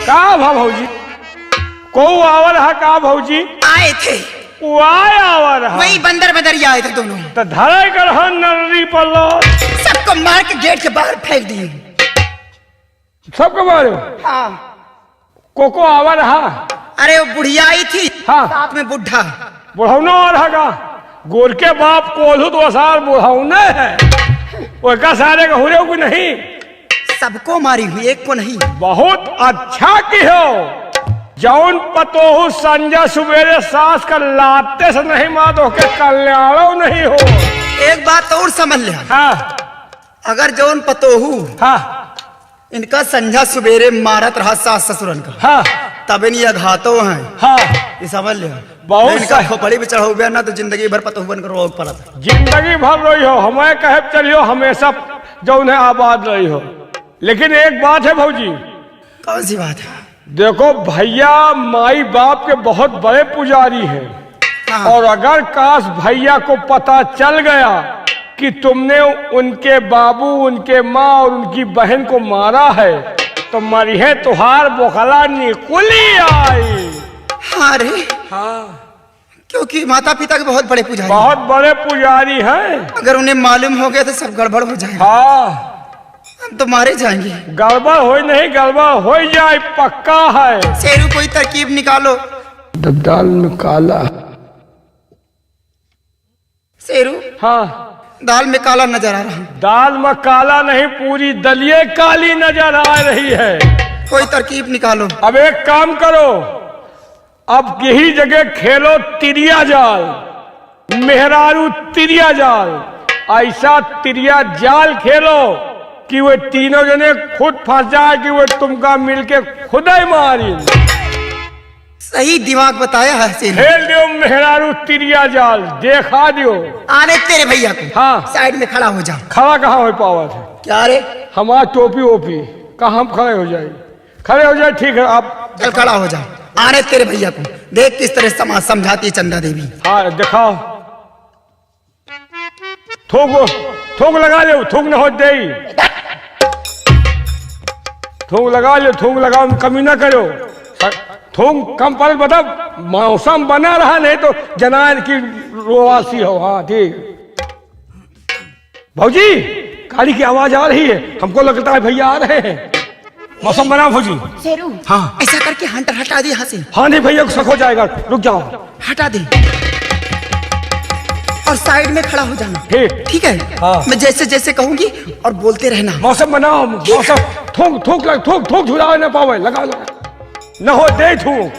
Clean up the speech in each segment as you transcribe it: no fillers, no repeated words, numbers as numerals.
का भौजी को आवर है का भौजी आए थे वो आए आवर है वही बंदर बदरिया आए थे दोनों। तो धराई कर नर्री पल्लो सबको मार के गेट के बाहर फेंक दिए। सबको मारो। हाँ को आवर है। अरे वो बुढ़िया आई थी हाँ साथ में बुढ़ा बुढ़ौना और हगा गोर के बाप कोल्हू तो असार बुढ़ौने है वो का सारे का हुरे को नहीं सबको मारी हुई एक को नहीं। बहुत अच्छा की हो जौन पतोहू संजय सुबेरे सास का लाते से नहीं मातो के कल्याणो नहीं हो। एक बात और समझ ले। हाँ अगर जौन पतोहू हाँ इनका संझा सुबेरे मारत रहा सास ससुरन का हाँ तब इन ये घातो हैं। हाँ ये समझ ले बहुत इनका खोपड़ी पे चढ़ा हुआ ना तो जिंदगी भर पतोहू बनकर रोग पड़ा था। जिंदगी भर रही हो हमें कहे चलियो हमेशा जौन है आबाद रही हो। लेकिन एक बात है भौजी। कौन सी बात है? देखो भैया माई बाप के बहुत बड़े पुजारी हैं। हाँ। और अगर काश भैया को पता चल गया कि तुमने उनके बाबू उनके माँ और उनकी बहन को मारा है तो मरिहे तुहार बोखला निकुली आई। हाँ रे हाँ क्योंकि माता पिता के बहुत बड़े पुजारी बहुत बड़े पुजारी हैं। अगर उन्हें मालूम हो गया तो सब गड़बड़ हो जाएगा। हाँ हम तो मारे जाएंगे। गड़बड़ हो नहीं गड़बड़ हो जाए पक्का है। शेरू कोई तरकीब निकालो। दाल में काला शेरू हाँ दाल में काला नजर आ रहा। दाल में काला नहीं पूरी दलिये काली नजर आ रही है। कोई तरकीब निकालो। अब एक काम करो अब यही जगह खेलो तिरिया जाल मेहरारू तिरिया जाल। ऐसा तिरिया जाल खेलो कि वो तीनों जने खुद फंस जाए कि वो तुमका मिलके खुद ही मारी। सही दिमाग बताया है शेरू। खेल दियो मेहरारू तिरिया जाल देखा दियो। आने तेरे भैया को। हाँ साइड में खड़ा हो जा। खड़ा कहाँ हो पावा थे क्या रे? हमारा टोपी ओपी कहाँ हम खड़े हो जाए। खड़े हो जाए ठीक है आप चल खड़ा हो जा। आने तेरे भैया को देख किस तरह समाज समझाती है चंदा देवी। हाँ दिखाओ थूक लगा लो थूक न हो दे थूक लगा लो थूक लगाओ कमी ना करो। थूक कम पर बता मौसम बना रहा नहीं तो जनान की रोवासी हो। हाँ ठीक भौजी गाड़ी की आवाज आ रही है हमको लगता है भैया आ रहे हैं। मौसम बना भौजी। शेरू हाँ ऐसा करके हंटर हटा दे यहाँ से। हाँ नहीं भैया को शक हो जाएगा रुक जाओ। हटा दे और साइड में खड़ा हो जाना। ठीक है हाँ। मैं जैसे जैसे कहूंगी और बोलते रहना। मौसम बनाओ मौसम थूक झुला ना पावे लगा लो न हो दे थूक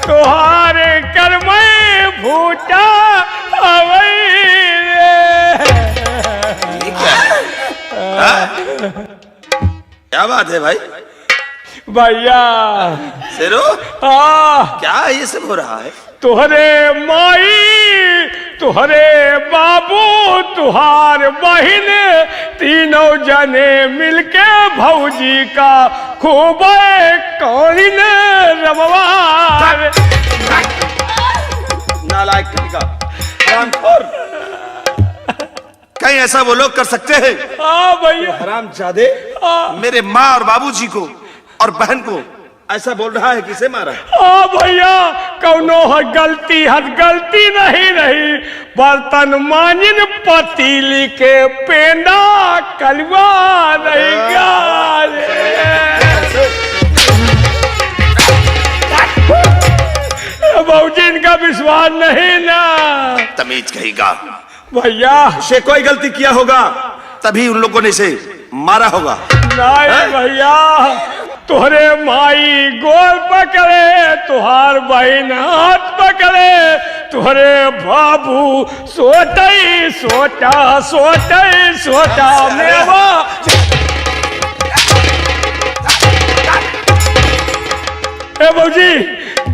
तुहारे कर में भूटा क्या बात है भाई? भैया शेरू हाँ क्या ये सब हो रहा है? तुहरे माई तुहरे बाबू तुहार बहिन तीनों जने मिलके भौजी का खूब कौन रमवार। नालायक कहीं कहीं ऐसा वो लोग कर सकते हैं? हाँ भैया हरामजादे मेरे माँ और बाबूजी को और बहन को ऐसा बोल रहा है किसे मारा? हाँ भैया कौनो गलती नहीं रही। बर्तन मांजिन पतीली के पेंदा कलवा रहेगा। बाबूजी इनका विश्वास नहीं ना। तमीज कहेगा भैया उसे कोई गलती किया होगा तभी उन लोगों ने इसे मारा होगा। नहीं भैया तुहरे माई गोल पकड़े तुहार बहन हाथ पकड़े तुहरे बाबू सोटा मेवा। ए बाबूजी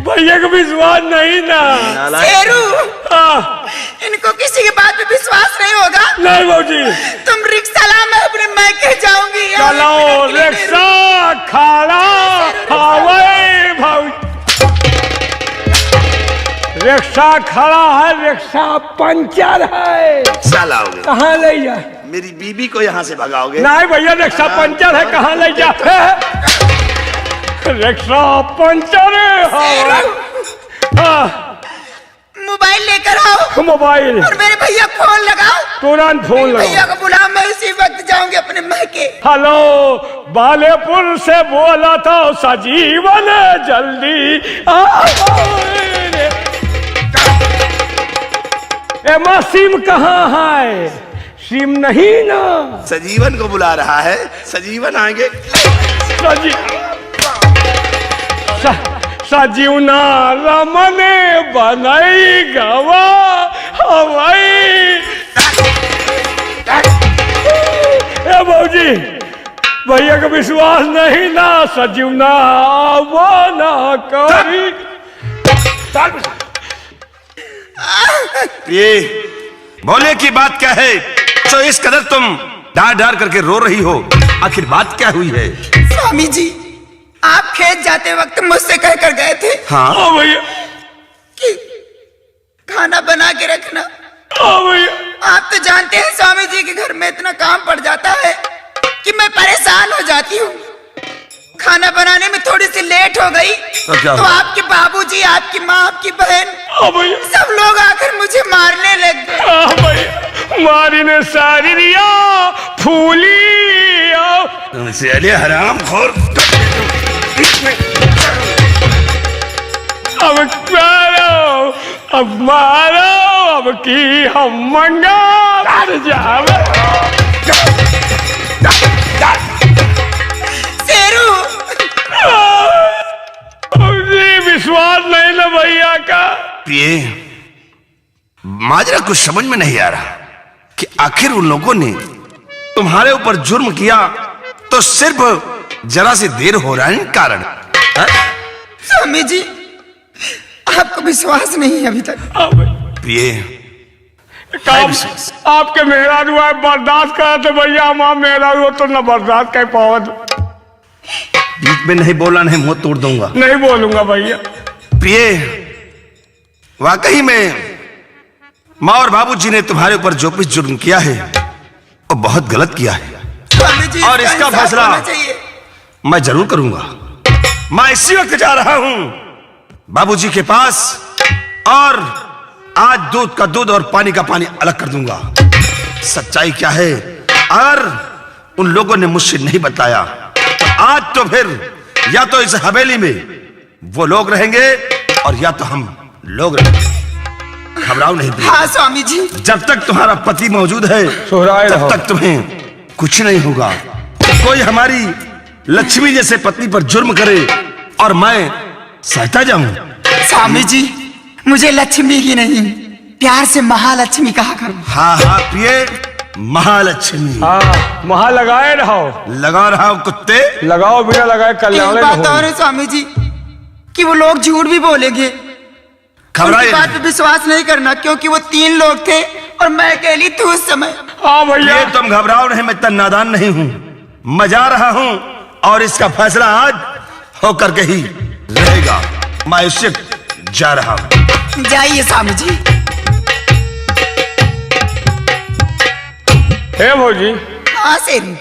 भैया को विश्वास नहीं ना। शेरू हाँ इनको किसी की बात पे विश्वास नहीं होगा। नहीं बाबूजी तुम रिक्शा ला मैं अपने मैके जाऊंगी। चलो रिक्शा खाना हवा रिक्शा खड़ा है, रिक्शा पंचर है। चलाओगे? कहाँ ले जा? मेरी बीबी को यहाँ से भगाओगे? नहीं भैया, रिक्शा पंचर है, कहाँ ले जा? रिक्शा पंचर है। मोबाइल लेकर आओ। मोबाइल और मेरे भैया फोन लगाओ। तुरंत फोन लगाओ। भैया को बुलाओ, मैं उसी वक्त जाऊंगी अपने मायके। हेलो, बालेपुर से बोला था सजीवन, जल्दी एमा सिम कहाँ है? सिम नहीं ना। सजीवन को बुला रहा है, सजीवन आएंगे। सजीवना रमने बनई गवा हवाई। ए भौजी, भैया का विश्वास नहीं ना, सजीवना वो ना करी। ये बोले की बात क्या है जो इस कदर तुम डार डार करके रो रही हो? आखिर बात क्या हुई है? स्वामी जी, आप खेत जाते वक्त मुझसे कहकर गए थे। हाँ भैया, कि खाना बना के रखना। भैया, आप तो जानते हैं स्वामी जी के घर में इतना काम पड़ जाता है कि मैं परेशान हो जाती हूँ। खाना बनाने में थोड़ी सी लेट हो गई तो आपके बाबूजी, आपकी माँ, आपकी बहन, सब लोग आकर मुझे मारने लग गए। मारी ने सारी रिया फूली। तुमसे अले हराम खोर। अब मारो, अब मारो, अब की हम मंगा कर जावे। शेरू, विश्वास नहीं ना भैया का। पिए, माजरा कुछ समझ में नहीं आ रहा कि आखिर उन लोगों ने तुम्हारे ऊपर जुर्म किया तो सिर्फ जरा सी देर हो रहा है कारण। स्वामी जी, आपको विश्वास नहीं है अभी तक? पिए, आपके मेहरारू है, बर्दाश्त करते भैया। माँ मेहरारू तो न बर्दाश्त कर पावत। बीच में नहीं बोला, नहीं मुंह तोड़ दूंगा। नहीं बोलूंगा भैया। प्रिय, वाकई में माँ और बाबूजी ने तुम्हारे ऊपर जो कुछ जुर्म किया है वो बहुत गलत किया है। स्वामी जी, और इसका फैसला मैं जरूर करूंगा। मैं इसी वक्त जा रहा हूं बाबूजी के पास और आज दूध का दूध और पानी का पानी अलग कर दूंगा। सच्चाई क्या है अगर उन लोगों ने मुझसे नहीं बताया तो आज तो फिर या तो इस हवेली में वो लोग रहेंगे और या तो हम लोग रहेंगे। घबराओ नहीं। हाँ स्वामी जी, जब तक तुम्हारा पति मौजूद है तब तक तुम्हें कुछ नहीं होगा। कोई हमारी लक्ष्मी जैसे पत्नी पर जुर्म करे और मैं सहता जाऊं। स्वामी जी, मुझे लक्ष्मी की नहीं, प्यार से महालक्ष्मी कहा करो। हाँ हाँ प्रिय, महालक्ष्मी। हाँ, महा लगाए रहो। लगा रहा हूं कुत्ते। लगाओ, बिना लगाए कल्याण। एक बात और है स्वामी जी कि वो लोग झूठ भी बोलेंगे। उनकी बात पे विश्वास नहीं करना, क्योंकि वो 3 लोग थे और मैं अकेली थी उस समय। हाँ भैया, तुम घबराओ नहीं, मैं इतना नादान नहीं हूँ। मैं जा रहा हूँ और इसका फैसला आज होकर के ही रहेगा। मैं उससे जा रहा हूँ। जाइए स्वामी जी। हे भौजी, हाँ शेरू,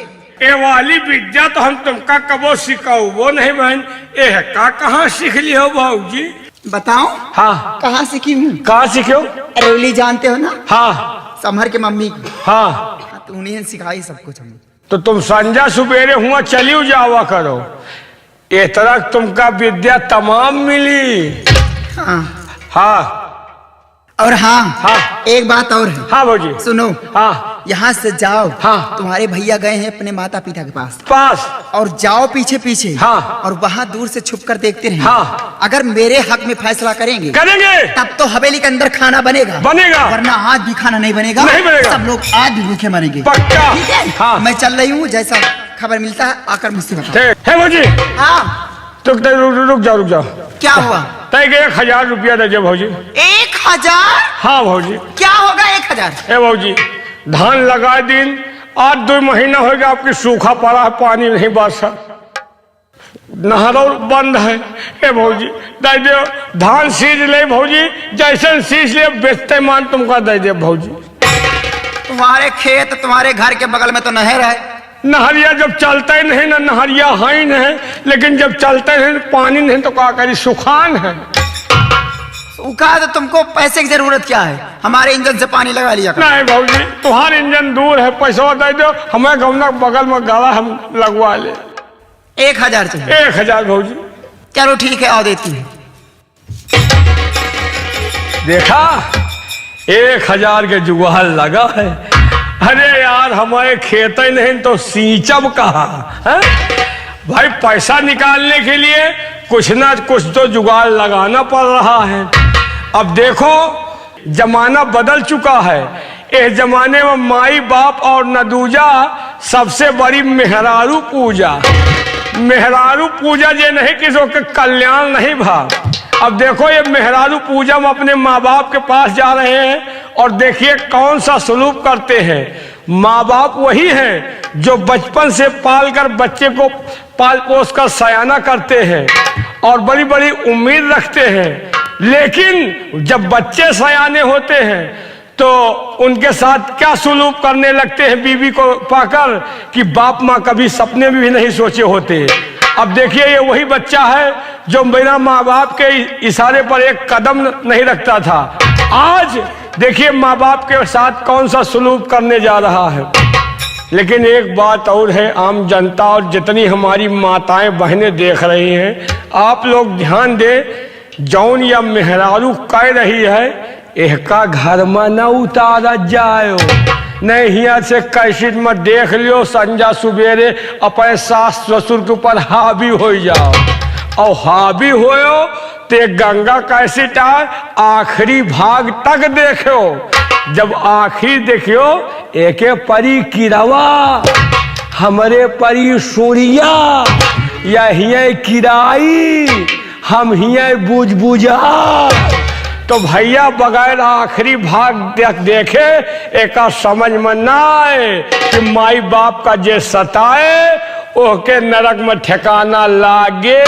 ये वाली विद्या तो हम तुमका कबो सिखाऊ वो नहीं बहन। ये है का कहाँ सीख लियो भाऊजी? बताओ। हाँ, कहाँ सीखी हूँ? कहाँ सीखो? अरेवली जानते हो ना? हाँ, समहर के मम्मी। हाँ, तो उन्हें सिखाई सब कुछ हमें। तो तुम संजा सुबेरे हुआ चली जावा करो। ये तरह तुमका विद्या तमाम मिली। हाँ हाँ, और हाँ, हाँ, एक बात और है। हाँ भौजी, सुनो। हाँ, यहाँ से जाओ। हाँ, तुम्हारे भैया गए हैं अपने माता पिता के पास और जाओ पीछे पीछे। हाँ, और वहाँ दूर से छुप कर देखते रहें। हाँ, अगर मेरे हक में फैसला करेंगे तब तो हवेली के अंदर खाना बनेगा, वरना आज भी खाना नहीं बनेगा। सब लोग आज भी भूखे मरेंगे। पक्का। ठीक है? हाँ। मैं चल रही हूँ, जैसा खबर मिलता है आकर मुझसे बताओ। ठीक है भौजी। हाँ, रुक जाओ। क्या हुआ? तय 1000 रुपया दे भौजी। 1000? हाँ भौजी। क्या होगा 1000? हे भौजी, धान लगा दिन, आज 2 महीना हो गया आपकी सूखा पड़ा है, पानी नहीं बरसा। नहरौल बंद है। ए भौजी दे दे, धान सींच ले भौजी, जैसे सींच ले बेचते मान तुमको दे दे भौजी। तुम्हारे खेत तुम्हारे घर के बगल में तो नहर है। नहरिया जब चलता ही नहीं ना, नहरिया है ही नहीं, लेकिन जब चलते हैं पानी नहीं तो क्या करी, सुखान है। सूखा तो तुमको पैसे की जरूरत क्या है, हमारे इंजन से पानी लगा लिया करो। नहीं भौजी तुम्हारा इंजन दूर है, पैसा दे दो, हमें गौना बगल में गाड़ा हम लगवा ले। 1000 चाहिए। 1000 भौजी। चलो ठीक है, आओ देती हूँ। देखा 1000 के जुगाड़ लगा है। अरे यार हमारे खेत ही नहीं तो सींचब कहाँ है? भाई पैसा निकालने के लिए कुछ ना कुछ तो जुगाड़ लगाना पड़ रहा है। अब देखो जमाना बदल चुका है। इस जमाने में माई बाप और नदूजा सबसे बड़ी मेहरारू पूजा। मेहरारू पूजा ये नहीं किसी के कल्याण नहीं भा। अब देखो ये मेहरारू पूजा में अपने माँ बाप के पास जा रहे हैं और देखिए कौन सा सलूक करते हैं। माँ बाप वही हैं जो बचपन से पाल कर बच्चे को पाल पोस कर सयाना करते हैं और बड़ी बड़ी उम्मीद रखते हैं, लेकिन जब बच्चे सयाने होते हैं तो उनके साथ क्या सलूक करने लगते हैं बीवी को पाकर कि बाप माँ कभी सपने में भी नहीं सोचे होते। अब देखिए ये वही बच्चा है जो बिना माँ बाप के इशारे पर एक कदम नहीं रखता था। आज देखिए माँ बाप के साथ कौन सा सलूक करने जा रहा है। लेकिन एक बात और है, आम जनता और जितनी हमारी माताएं बहनें देख रही हैं, आप लोग ध्यान दें, जौन या मेहरारू कह रही है एहका घर में न उतारा जाओ, नहीं हिया से कैसेट में देख लियो, संजा सुबेरे अपने सास ससुर के ऊपर हावी हो जाओ और हावी होयो ते गंगा कैसेट आखिरी भाग तक देखो। जब आखिर देखियो एके परी किरवा हमरे परी सूर्या या हिया किराई हम हिया बुझबुझा। तो भैया बगैर आखिरी भाग देखे एक समझ में ना आए कि माई बाप का जे सताए ओके नरक में ठिकाना लागे।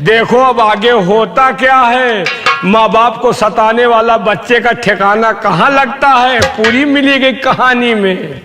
देखो अब आगे होता क्या है, माँ बाप को सताने वाला बच्चे का ठिकाना कहाँ लगता है, पूरी मिली गई कहानी में।